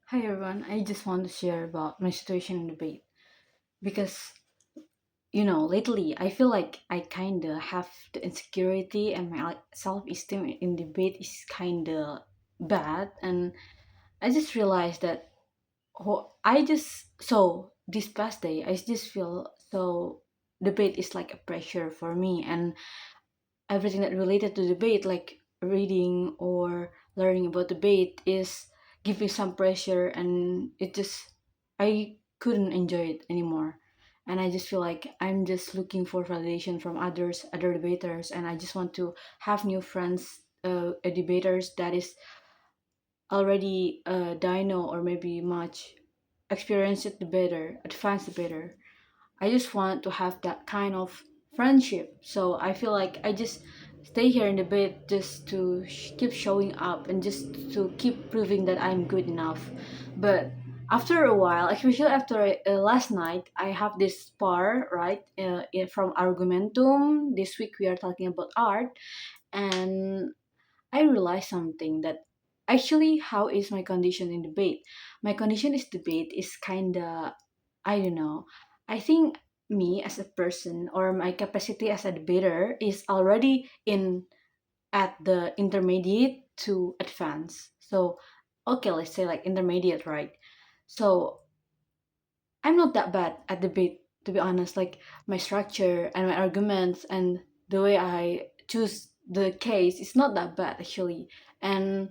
Hi everyone, I just want to share about my situation in debate because lately I feel like I kinda have the insecurity and my self-esteem in debate is kinda bad, and I just realized that this past day I just feel so debate is like a pressure for me, and everything that related to debate like reading or learning about debate is give me some pressure, and I couldn't enjoy it anymore. And I just feel like I'm just looking for validation from other debaters, and I just want to have new friends, debaters that is already dino or maybe much experienced debater, advanced debater. I just want to have that kind of friendship. So I feel like I just stay here in the bed just to keep showing up and just to keep proving that I'm good enough. But after a while, especially after last night, I have this spar, right? From Argumentum. This week we are talking about art, and I realized something that actually how is my condition in debate. My condition is debate is kinda, I don't know. I think me as a person or my capacity as a debater is already in at the intermediate to advanced. So okay, let's say like intermediate, right? So I'm not that bad at debate, to be honest. Like my structure and my arguments and the way I choose the case is not that bad actually. And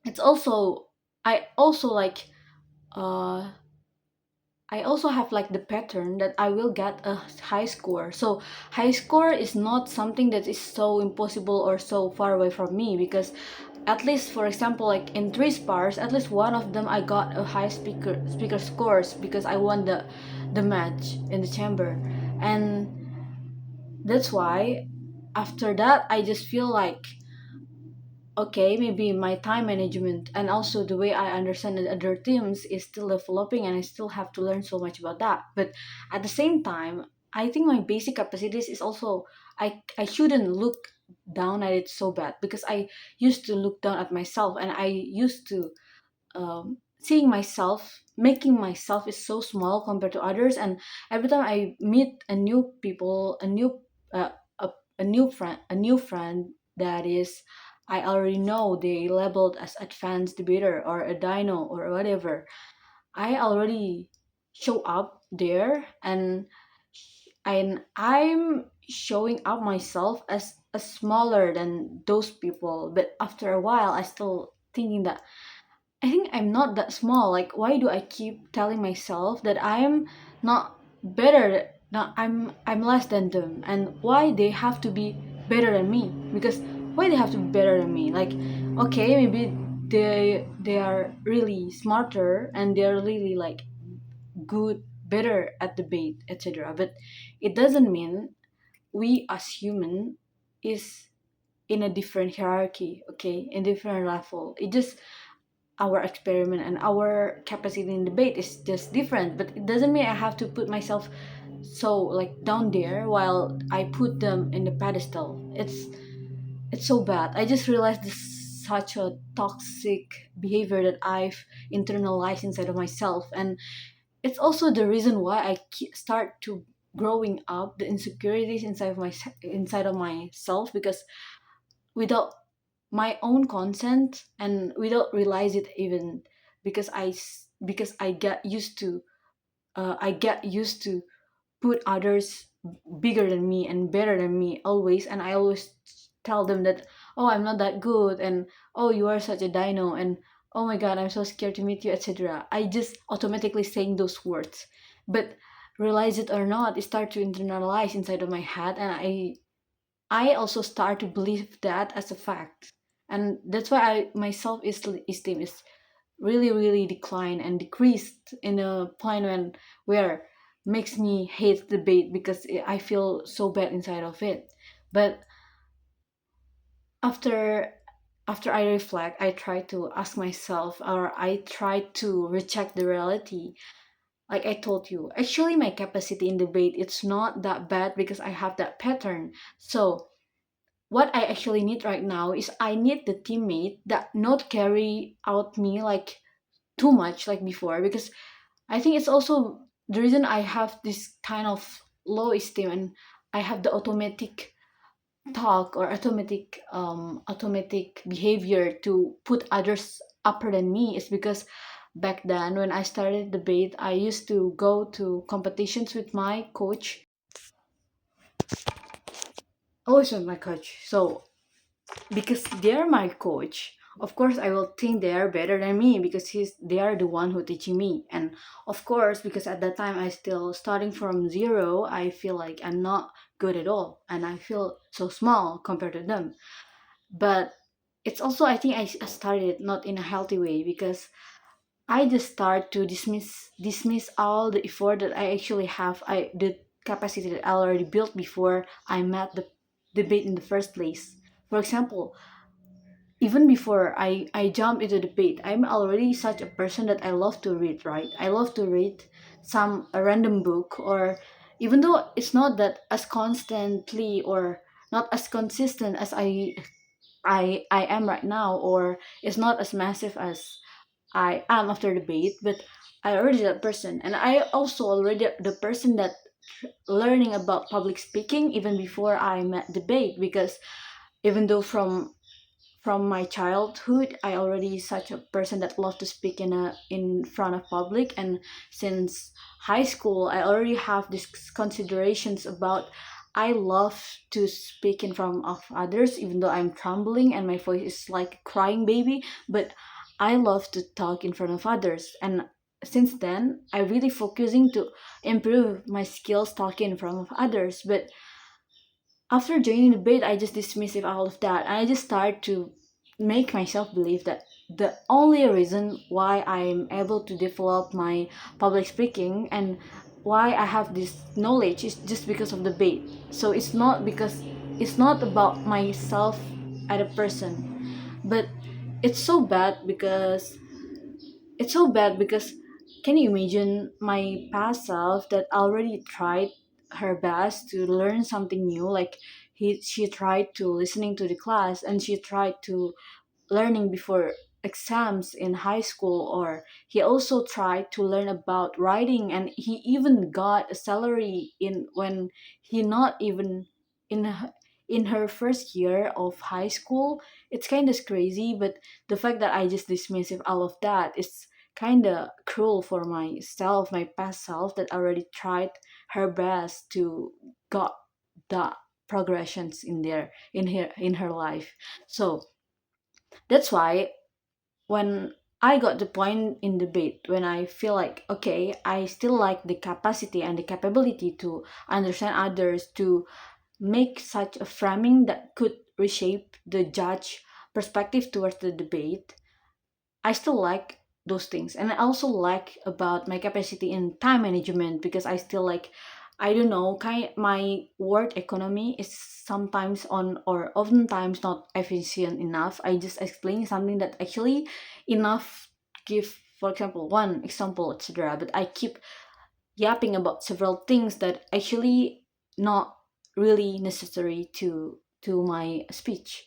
it's also I also like uh I also have like the pattern that I will get a high score. So high score is not something that is so impossible or so far away from me, because at least for example like in three spars, at least one of them I got a high speaker scores because I won the match in the chamber. And that's why after that I just feel like okay, maybe my time management and also the way I understand the other teams is still developing, and I still have to learn so much about that. But at the same time, I think my basic capacities is also I shouldn't look down at it so bad, because I used to look down at myself, and I used to seeing myself making myself is so small compared to others. And every time I meet a new people, uh, a, a new friend that is I already know they labeled as advanced debater or a dino or whatever, I already show up there, and I'm showing up myself as smaller than those people. But after a while I still thinking that I think I'm not that small. Like, why do I keep telling myself that I am not better? Not I'm less than them, and why they have to be better than me? Because why they have to be better than me? Like, okay, maybe they are really smarter and they're really like good, better at debate, etc. But it doesn't mean we as human is in a different hierarchy, okay, in different level. It just our experiment and our capacity in debate is just different, but it doesn't mean I have to put myself so like down there while I put them in the pedestal. It's so bad. I just realized this is such a toxic behavior that I've internalized inside of myself, and it's also the reason why start to growing up the insecurities inside of myself, because without my own consent and we don't realize it even, because because I get used to put others bigger than me and better than me always, and I always tell them that, oh, I'm not that good, and oh, you are such a dino, and oh my god, I'm so scared to meet you, etc. I just automatically saying those words. But realize it or not, it start to internalize inside of my head, and I also start to believe that as a fact. And that's why my self-esteem is really, really declined and decreased in a point where makes me hate debate, because I feel so bad inside of it. But after after I reflect, I try to ask myself, or I try to reject the reality. Like I told you, actually my capacity in debate it's not that bad because I have that pattern. So what I actually need right now is I need the teammate that not carry out me like too much like before, because I think it's also the reason I have this kind of low esteem, and I have the automatic talk or automatic behavior to put others upper than me, is because back then when I started debate, I used to go to competitions with my coach, always with my coach. So because they're my coach, of course I will think they are better than me, because they are the one who teaching me. And of course, because at that time I still starting from zero, I feel like I'm not good at all, and I feel so small compared to them. But it's also, I think I started not in a healthy way, because I just start to dismiss all the effort that I actually have, I the capacity that I already built before I met the debate in the first place. For example, even before I jump into debate, I'm already such a person that I love to read, right? I love to read some a random book, or even though it's not that as constantly or not as consistent as I am right now, or it's not as massive as I am after debate, but I already that person. And I also already the person that learning about public speaking even before I met debate, because even though from my childhood I already such a person that love to speak in front of public. And since high school I already have these considerations about, I love to speak in front of others even though I'm trembling and my voice is like a crying baby, but I love to talk in front of others. And since then I really focusing to improve my skills talking in front of others. But after joining the bid, I just dismiss all of that, and I just start to make myself believe that the only reason why I'm able to develop my public speaking and why I have this knowledge is just because of the bait. So it's not about myself as a person, but it's so bad because can you imagine my past self that already tried her best to learn something new, like she tried to listening to the class, and she tried to learning before exams in high school, or he also tried to learn about writing, and he even got a salary in when he not even in in her first year of high school. It's kind of crazy, but the fact that I just dismiss all of that is kind of cruel for myself, my past self that already tried her best to got the progressions in there in her life. So that's why when I got the point in debate, when I feel like, okay, I still like the capacity and the capability to understand others, to make such a framing that could reshape the judge perspective towards the debate, I still like those things. And I also like about my capacity in time management, because I still like, I don't know, kind my word economy is sometimes on or oftentimes not efficient enough. I just explain something that actually enough give, for example, one example, etc. But I keep yapping about several things that actually not really necessary to my speech.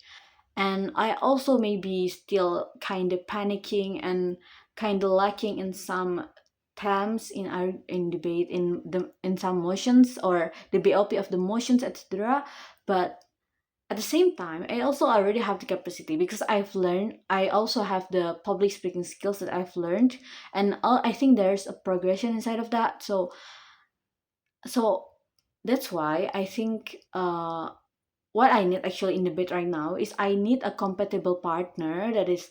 And I also maybe still kind of panicking and kind of lacking in some terms in our in debate in some motions or the BOP of the motions, etc. But at the same time I also already have the capacity, because I also have the public speaking skills that I've learned. And I think there's a progression inside of that. So that's why I think what I need actually in the bid right now is I need a compatible partner that is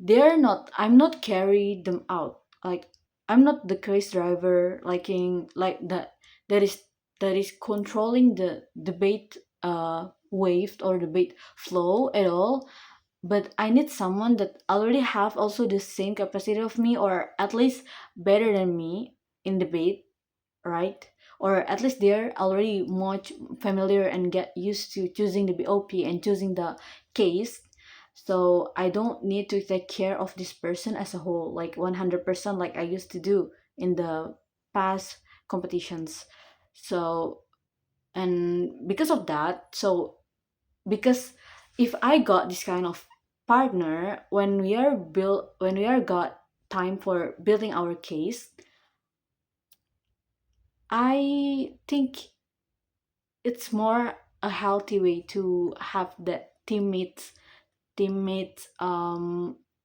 I'm not carry them out. Like I'm not the crazy driver like that is that is controlling the debate wave or debate flow at all. But I need someone that already have also the same capacity of me, or at least better than me in debate, right? Or at least they're already much familiar and get used to choosing the BOP and choosing the case. So I don't need to take care of this person as a whole, like 100%, like I used to do in the past competitions. So, and because of that, so because if I got this kind of partner, when we are got time for building our case, I think it's more a healthy way to have the teammates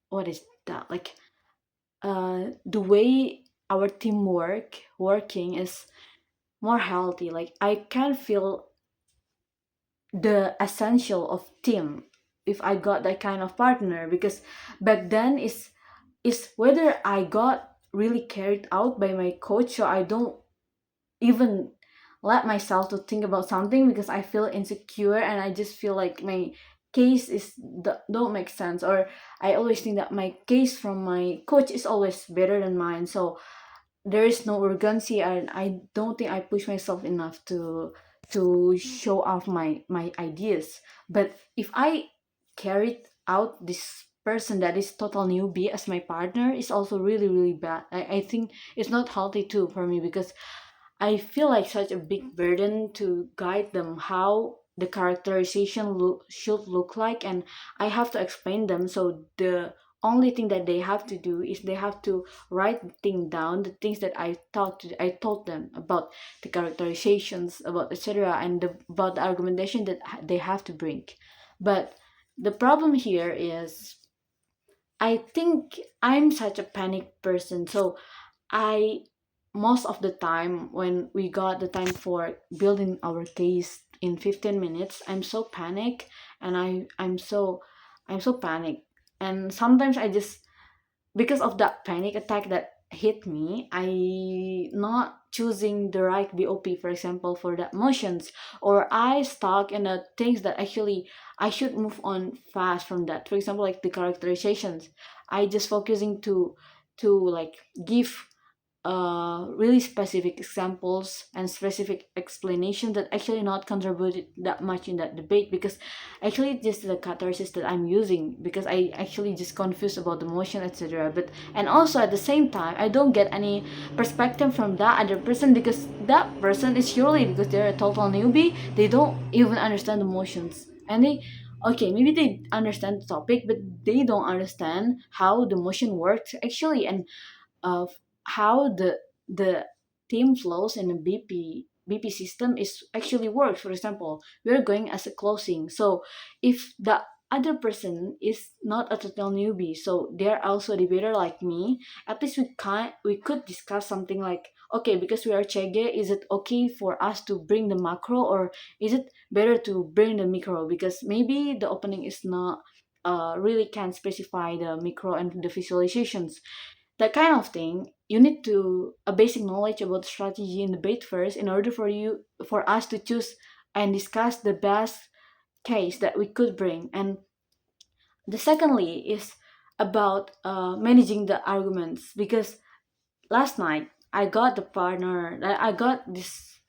what is that, like the way our teamwork working is more healthy. Like I can feel the essential of team if I got that kind of partner, because back then is whether I got really carried out by my coach, so I don't even let myself to think about something because I feel insecure and I just feel like my case is don't make sense, or I always think that my case from my coach is always better than mine. So there is no urgency, and I don't think I push myself enough to show off my ideas. But if I carried out this person that is total newbie as my partner, is also really really bad. I think it's not healthy too for me, because I feel like such a big burden to guide them how the characterization should look like, and I have to explain them. So the only thing that they have to do is they have to write the thing down, the things that I told them about the characterizations, about etc., and about the argumentation that they have to bring. But the problem here is I think I'm such a panic person. So I most of the time when we got the time for building our case in 15 minutes, I'm so panic, and I'm so panic. And sometimes I just, because of that panic attack that hit me, I not choosing the right bop, for example, for that motions, or I stuck in the things that actually I should move on fast from that. For example, like the characterizations, I just focusing to like give really specific examples and specific explanation that actually not contributed that much in that debate, because actually it's just the catharsis that I'm using, because I actually just confused about the motion, etc. But and also at the same time I don't get any perspective from that other person, because that person is surely, because they're a total newbie, they don't even understand the motions, and they, okay, maybe they understand the topic, but they don't understand how the motion works actually, and of how the team flows in a BP system is actually works. For example, we're going as a closing. So if the other person is not a total newbie, so they're also a debater like me, at least we could discuss something like, okay, because we are Chege, is it okay for us to bring the macro, or is it better to bring the micro, because maybe the opening is not really can specify the micro and the visualizations, that kind of thing. You need to a basic knowledge about strategy and debate first in order for us to choose and discuss the best case that we could bring. And the secondly is about managing the arguments, because last night I got this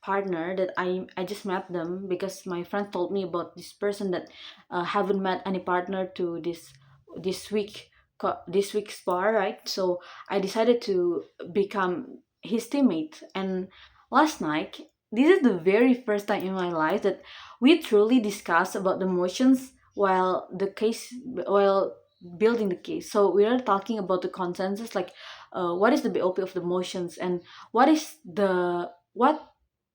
partner that I just met them because my friend told me about this person that haven't met any partner to this week this week's spar, right? So I decided to become his teammate. And last night, this is the very first time in my life that we truly discussed about the motions while building the case. So we are talking about the consensus, like what is the BOP of the motions, and what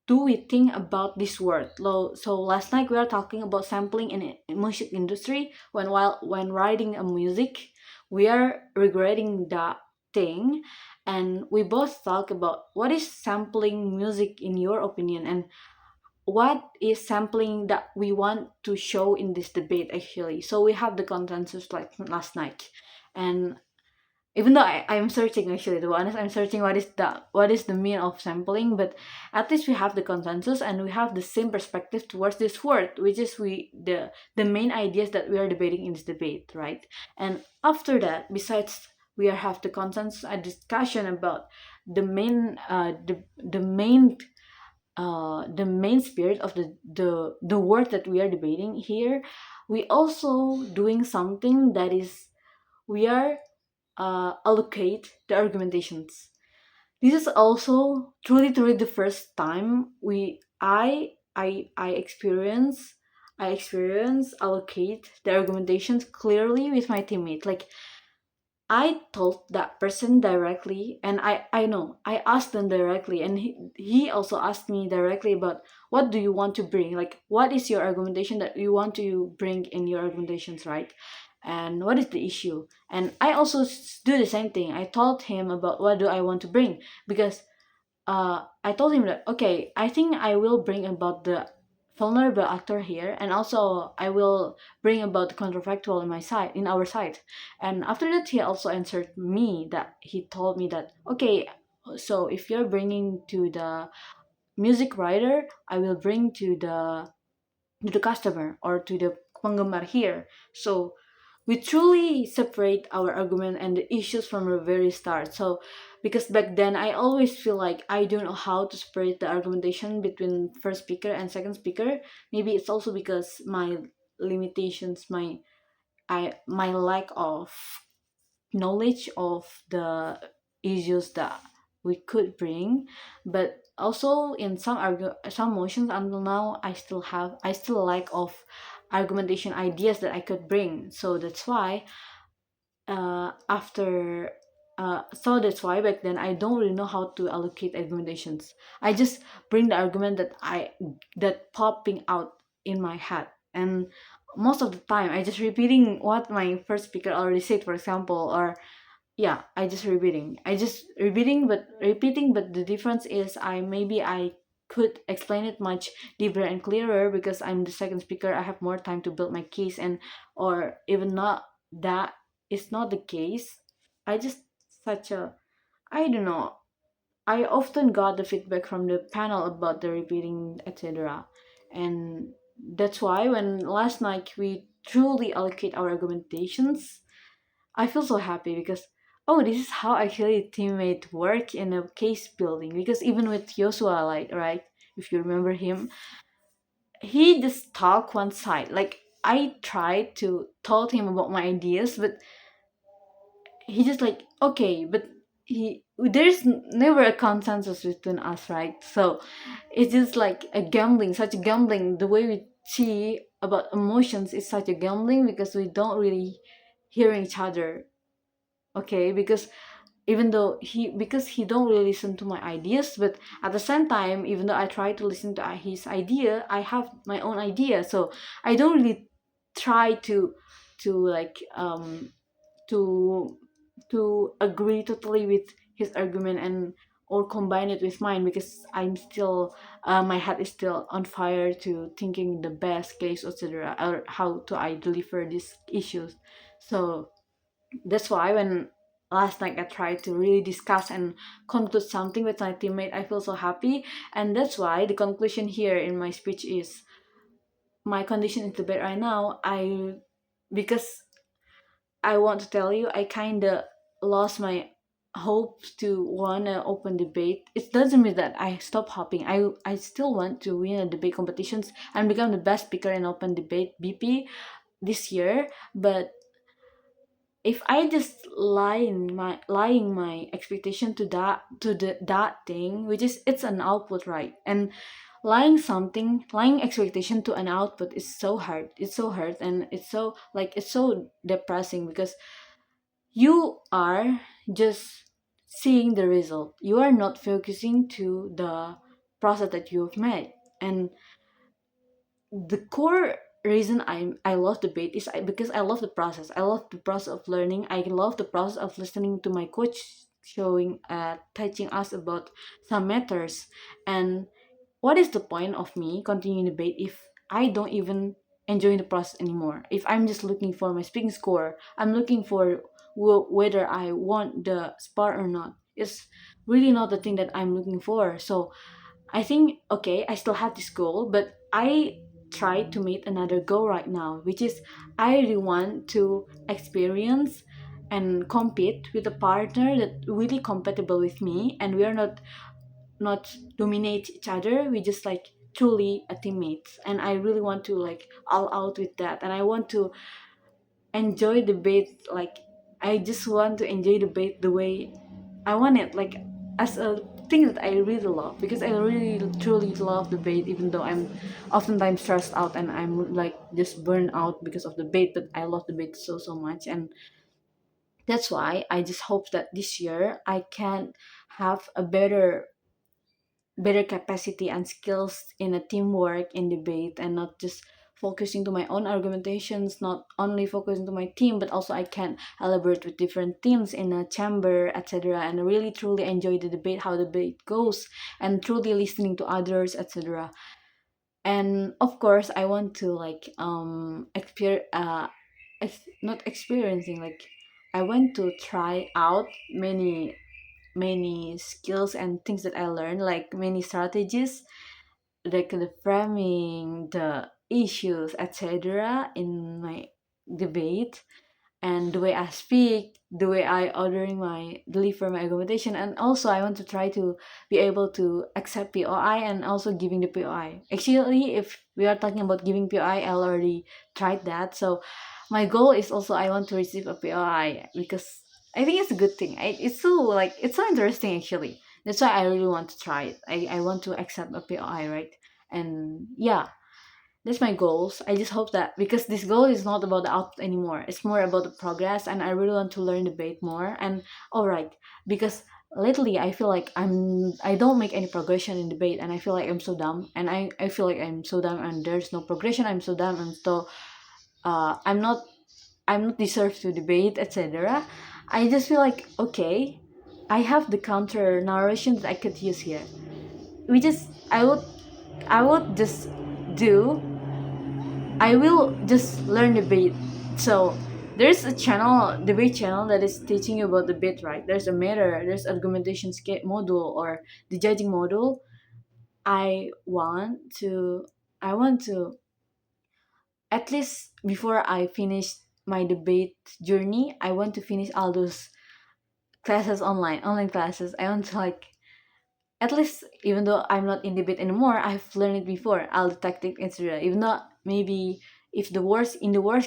do we think about this word. So last night we are talking about sampling in music industry, when writing a music we are regretting that thing, and we both talk about what is sampling music in your opinion, and what is sampling that we want to show in this debate actually. So we have the consensus like last night. And even though I'm searching, actually, to be honest, I'm searching what is the meaning of sampling, but at least we have the consensus and we have the same perspective towards this word, which is the main ideas that we are debating in this debate, right? And after that, besides we are have the consensus, a discussion about the main spirit of the word that we are debating here. We also doing something that is, we are allocate the argumentations. This is also truly the first time I experience allocate the argumentations clearly with my teammate. Like I told that person directly, and I know I asked them directly, and he also asked me directly about what do you want to bring, like what is your argumentation that you want to bring in your argumentations, right? And what is the issue? And I also do the same thing. I told him about what do I want to bring, because I told him that okay, I think I will bring about the vulnerable actor here, and also I will bring about the counterfactual in my side, in our side. And after that, he also answered me that he told me that okay, so if you're bringing to the music writer, I will bring to the customer or to the penggemar here. So we truly separate our argument and the issues from the very start. So because back then I always feel like I don't know how to separate the argumentation between first speaker and second speaker. Maybe it's also because my limitations, my lack of knowledge of the issues that we could bring. But also in some motions until now, I still lack of argumentation ideas that I could bring. So that's why after so that's why back then I don't really know how to allocate argumentations. I just bring the argument that popping out in my head, and most of the time I just repeating what my first speaker already said, for example. Or yeah, I just repeating but repeating, but the difference is I could explain it much deeper and clearer because I'm the second speaker. I have more time to build my case. And or even not that is not the case. I just such a I don't know. I often got the feedback from the panel about the repeating, etc. And that's why when last night we truly allocate our argumentations, I feel so happy because oh, this is how actually teammate work in a case building. Because even with Joshua, like right, if you remember him, he just talk one side. Like I tried to told him about my ideas, but he just like okay, but there's never a consensus between us, right? So it's just like a gambling, such a gambling. The way we see about emotions is such a gambling because we don't really hear each other. Okay, because even though he don't really listen to my ideas, but at the same time, even though I try to listen to his idea, I have my own idea. So I don't really try to like to agree totally with his argument and or combine it with mine, because I'm still my head is still on fire to thinking the best case, etc., or how to I deliver these issues. So that's why when last night I tried to really discuss and conclude something with my teammate, I feel so happy. And that's why the conclusion here in my speech is my condition is the bad right now. Because I want to tell you, I kinda lost my hope to win an open debate. It doesn't mean that I stop hoping. I still want to win a debate competitions and become the best speaker in open debate BP this year. But if I just lying my expectation to that thing, which is it's an output, right? And lying expectation to an output is so hard. It's so hard, and it's so depressing because you are just seeing the result. You are not focusing to the process that you've made. And the core reason I love debate is because I love the process. I love the process of learning. I love the process of listening to my coach showing teaching us about some matters. And what is the point of me continuing debate if I don't even enjoy the process anymore? If I'm just looking for my speaking score, I'm looking for whether I want the spar or not. It's really not the thing that I'm looking for. So I think okay, I still have this goal, but I try to meet another goal right now, which is I really want to experience and compete with a partner that really compatible with me, and we are not dominate each other. We just like truly a teammates, and I really want to like all out with that, and I want to enjoy debate. Like I just want to enjoy debate the way I want it, like as a thing that I really love, because I really truly love debate, even though I'm oftentimes stressed out and I'm like just burned out because of debate. But I love debate so much. And That's why I just hope that this year I can have a better capacity and skills in a teamwork in debate, and not just focusing to my own argumentations, not only focusing to my team, but also I can elaborate with different teams in a chamber, etc., and really truly enjoy the debate, how the debate goes, and truly listening to others, etc. And of course I want to like not experiencing, like I want to try out many skills and things that I learned, like many strategies, like the framing, the issues, etc., in my debate, and the way I speak, the way I ordering my deliver my argumentation, and also I want to try to be able to accept POI and also giving the POI. Actually, if we are talking about giving POI, I already tried that. So my goal is also I want to receive a POI, because I think it's a good thing. It's so like it's so interesting actually. That's why I really want to try it. I want to accept a POI, right? And yeah, that's my goals. I just hope that, because this goal is not about the output anymore, it's more about the progress, and I really want to learn debate more. And all right, because lately I feel like I don't make any progression in debate, and I feel like I'm so dumb, and I feel like I'm so dumb and there's no progression. I'm so dumb, and so I'm not deserved to debate, etc. I just feel like, okay, I have the counter narration that I could use here. We just I would just do I will just learn debate. So there's a channel, debate channel, that is teaching you about debate, right? There's a matter, there's argumentation module, or the judging module. I want to, I want to, at least before I finish my debate journey, I want to finish all those classes online classes. I want to like, at least, even though I'm not in debate anymore, I've learned it before, all the tactics, etc. Even though maybe if the worst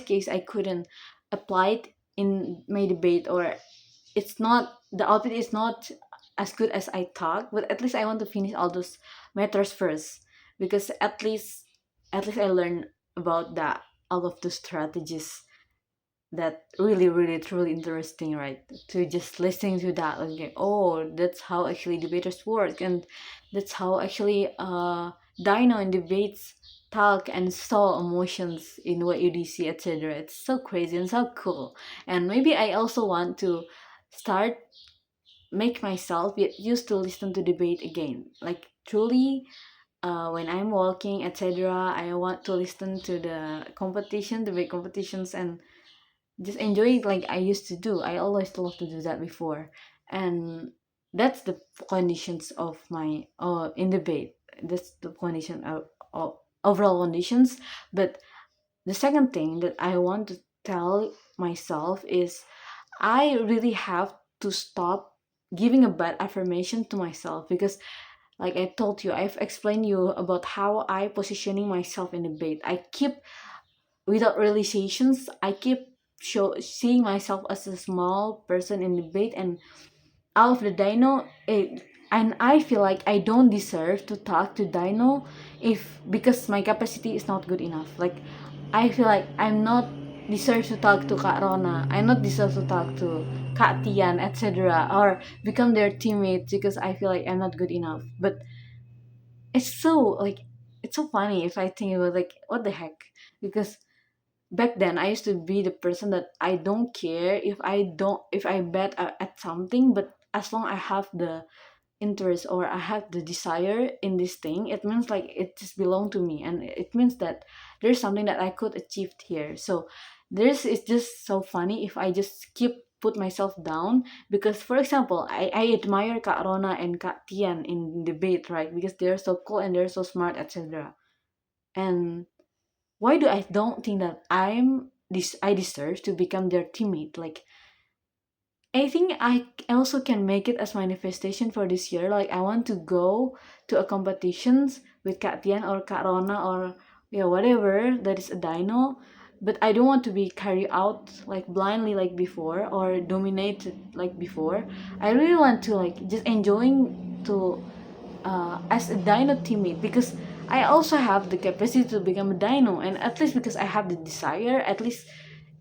case I couldn't apply it in my debate, or it's not, the outfit is not as good as I thought, but at least I want to finish all those matters first, because at least I learn about that, all of the strategies, that really really truly interesting, right? To just listening to that, like, oh, that's how actually debaters work, and that's how actually dino in debates talk and saw emotions in what you see, etc. It's so crazy and so cool. And maybe I also want to start make myself get used to listen to debate again, like truly, when I'm walking, etc., I want to listen to the competition, debate competitions, and just enjoy it like I used to do. I always love to do that before, and that's the conditions of my in debate. That's the condition of overall conditions. But the second thing that I want to tell myself is I really have to stop giving a bad affirmation to myself, because like I told you, I've explained you about how I positioning myself in debate. I keep, without realizations, I keep seeing myself as a small person in debate, and out of the dino it, and I feel like I don't deserve to talk to dino, if because my capacity is not good enough. Like I feel like I'm not deserve to talk to Kak Rona, I'm not deserve to talk to Kak Tian, etc., or become their teammates, because I feel like I'm not good enough. But it's so like, it's so funny if I think about, like, what the heck, because back then I used to be the person that I don't care if I bet at something, but as long I have the interest, or I have the desire in this thing, it means like it just belong to me, and it means that there's something that I could achieve here. So this is just so funny if I just keep put myself down, because for example, I admire Kak Rona and Kak Tian in debate, right? Because they're so cool and they're so smart, etc. And why do I don't think that I deserve to become their teammate? Like I think I also can make it as manifestation for this year. Like I want to go to a competitions with Kak Tian or Kak Rona, or yeah, whatever that is a dino. But I don't want to be carried out like blindly like before, or dominated like before. I really want to like just enjoying to as a dino teammate, because I also have the capacity to become a dino, and at least because I have the desire, at least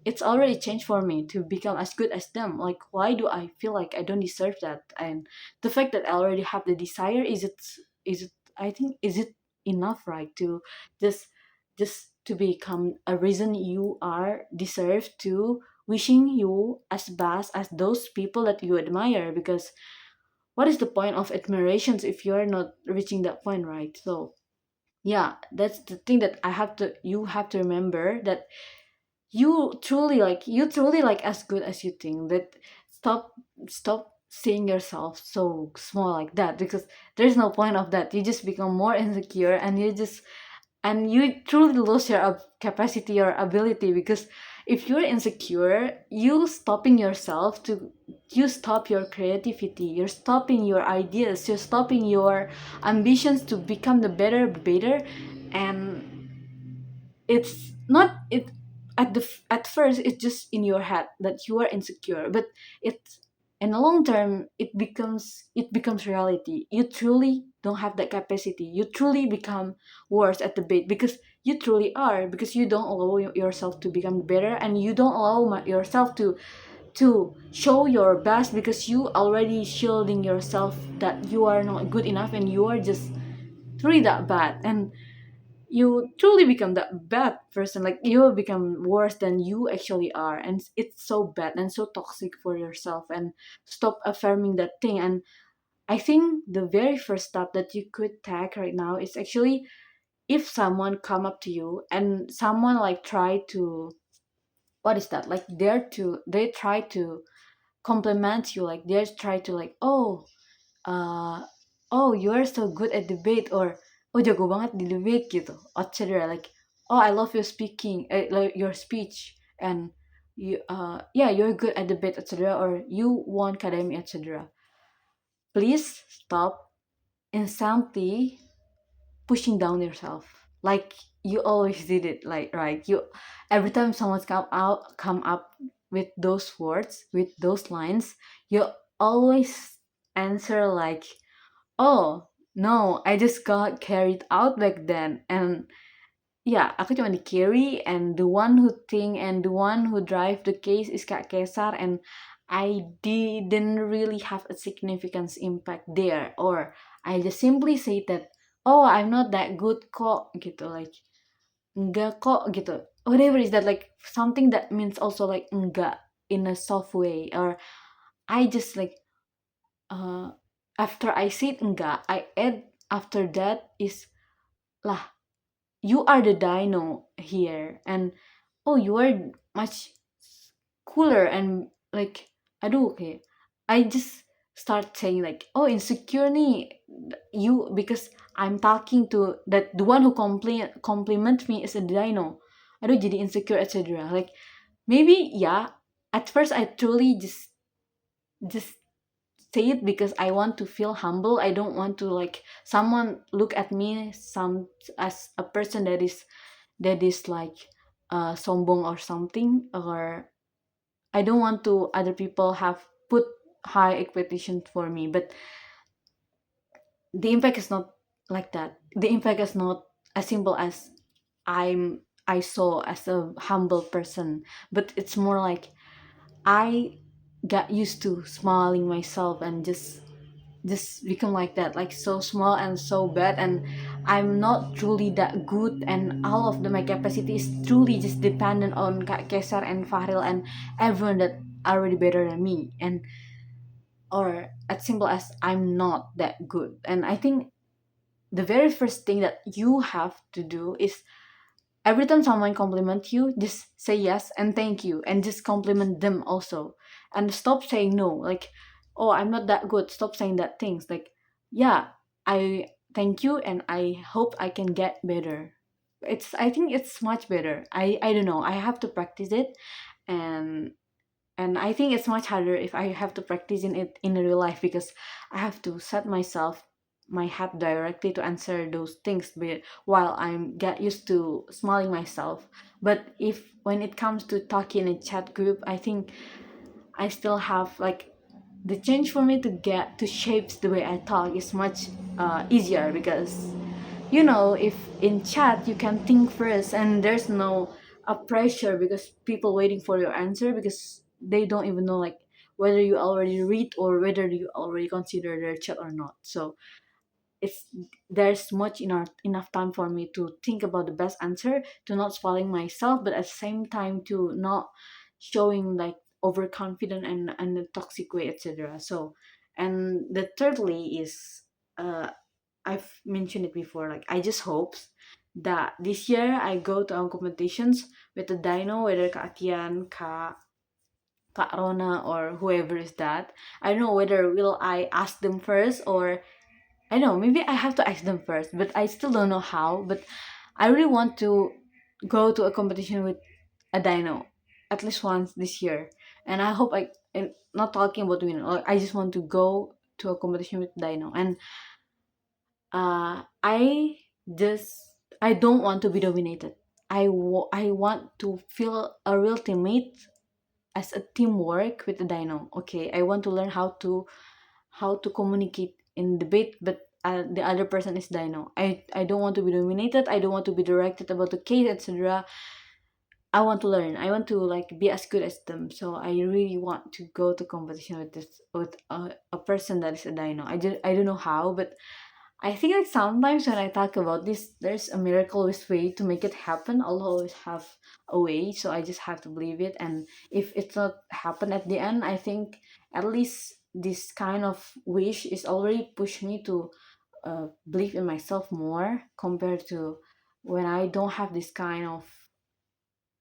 it's already changed for me to become as good as them. Like, why do I feel like I don't deserve that? And the fact that I already have the desire, is it I think, is it enough, right, to just to become a reason you are deserve to wishing you as best as those people that you admire? Because what is the point of admirations if you are not reaching that point, right? So yeah, that's the thing that you have to remember, that you truly like as good as you think. That stop stop seeing yourself so small like that, because there's no point of that. You just become more insecure, and you truly lose your capacity or ability. Because if you're insecure, you stop your creativity, you're stopping your ideas, you're stopping your ambitions to become the better. And it's not it at first it's just in your head that you are insecure, but it's in the long term it becomes reality. You truly don't have that capacity, you truly become worse at the bait, because you truly are, because you don't allow yourself to become better, and you don't allow yourself to show your best, because you already shielding yourself that you are not good enough, and you are just truly that bad. And you truly become that bad person, like you will become worse than you actually are. And it's so bad and so toxic for yourself. And stop affirming that thing. And I think the very first step that you could take right now is actually, if someone come up to you and someone like try to, what is that, like they try to compliment you, like they try to like, uh, oh, you are so good at debate, or oh, jago banget di debate gitu, etc. Like, oh, I love your speaking, like your speech, and yeah, you're good at debate, etc. Or you won academy, etc. Please stop instantly pushing down yourself. Like you always did it, like, right? You, every time someone's come up with those words, with those lines, you always answer like, oh, no, I just got carried out back then. And yeah, aku cuma di carry, and the one who think and the one who drive the case is Kak Kesar, and I didn't really have a significant impact there. Or I just simply say that, oh, I'm not that good kok, gitu, like, enggak kok, gitu. Whatever is that, like, something that means also like enggak in a soft way. Or I just like, uh, after I said enggak, I add after that is lah, you are the dino here, and oh, you are much cooler, and like, aduh, okay, I just start saying like, oh, insecure nih you, because I'm talking to that the one who compliment me is a dino, aduh jadi insecure, etc. Like, maybe, yeah, at first I truly just say it because I want to feel humble. I don't want to like someone look at me as a person that is like sombong or something. Or I don't want to other people have put high expectations for me. But the impact is not like that. The impact is not as simple as I saw as a humble person, but it's more like I got used to smiling myself and just become like that, like so small and so bad, and I'm not truly that good, and all of my capacity is truly just dependent on Kak Kesar and Fahril and everyone that already better than me. And or as simple as I'm not that good. And I think the very first thing that you have to do is, every time someone compliment you, just say yes and thank you, and just compliment them also. And stop saying no, like, oh, I'm not that good. Stop saying that things like, yeah, I thank you and I hope I can get better. I think it's much better. I don't know, I have to practice it. And and I think it's much harder if I have to practice in it in real life, because I have to set myself my head directly to answer those things, while I'm get used to smiling myself. But if when it comes to talking in a chat group, I think I still have like the change for me to get to shapes the way I talk is much easier, because if in chat you can think first and there's no a pressure because people waiting for your answer because they don't even know like whether you already read or whether you already consider their chat or not. So it's there's much enough time for me to think about the best answer, to not spoiling myself, but at the same time to not showing like overconfident and a toxic way, etc. So, and the thirdly is, uh I've mentioned it before, like I just hope that this year I go to our competitions with the Dino, whether Kak Tian, Kak Rona, or whoever is that. I don't know whether will I ask them first, or I know maybe I have to ask them first, but I still don't know how. But I really want to go to a competition with a Dino at least once this year, and I hope I, and not talking about winning. Like I just want to go to a competition with Dino, and I just I don't want to be dominated. I want to feel a real teammate as a teamwork with the Dino. Okay, I want to learn how to communicate in debate, but the other person is Dino. I don't want to be dominated. I don't want to be directed about the case, etc. I want to learn. I want to like be as good as them. So I really want to go to competition with this with a person that is a Dino. I don't know how, but I think like sometimes when I talk about this, there's a miraculous way to make it happen. I'll always have a way, so I just have to believe it. And if it's not happen at the end, I think at least this kind of wish is already pushed me to believe in myself more compared to when I don't have this kind of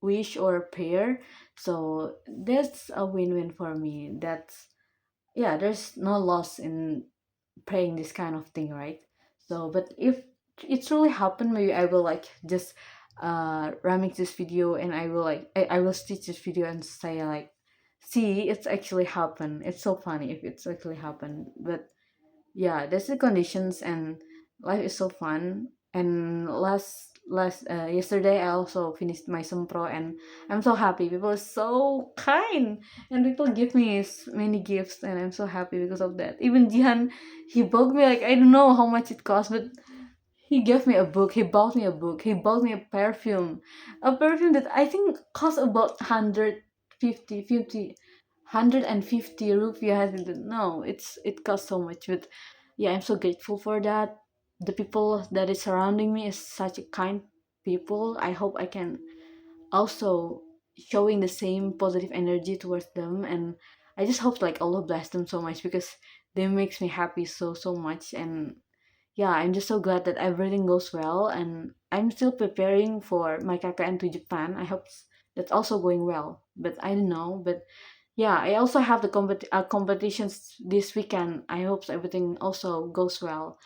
wish or prayer. So that's a win-win for me. That's yeah. There's no loss in praying this kind of thing, right? So but if it's really happened, maybe I will like just remix this video, and I will stitch this video and say like, see, it's actually happened. It's so funny if it's actually happened. But yeah, that's the conditions, and life is so fun. And last yesterday I also finished my sempro, and I'm so happy. People are so kind, and people give me many gifts, and I'm so happy because of that. Even Jihan, he bought me like, I don't know how much it cost, but he gave me a book. He bought me a book. He bought me a perfume that I think cost about 150 rupiah. I don't know. It costs so much, but yeah, I'm so grateful for that. The people that is surrounding me is such a kind people. I hope I can also showing the same positive energy towards them, and I just hope like Allah bless them so much because they makes me happy so much. And yeah, I'm just so glad that everything goes well, and I'm still preparing for my KKN to Japan. I hope that's also going well, but I don't know. But yeah, I also have the competitions this weekend. I hope everything also goes well,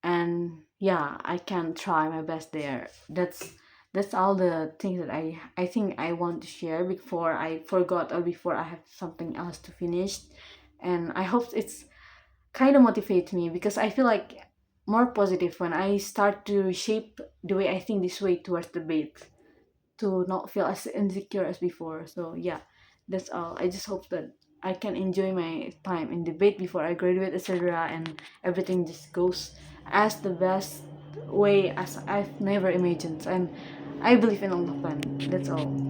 and yeah, I can try my best there. That's all the things that I think I want to share before I forgot or before I have something else to finish. And I hope it's kind of motivate me because I feel like more positive when I start to shape the way I think this way towards the debate, to not feel as insecure as before. So yeah, that's all. I just hope that I can enjoy my time in debate before I graduate, etc. And everything just goes as the best way as I've never imagined. And I believe in Allah plan. That's all.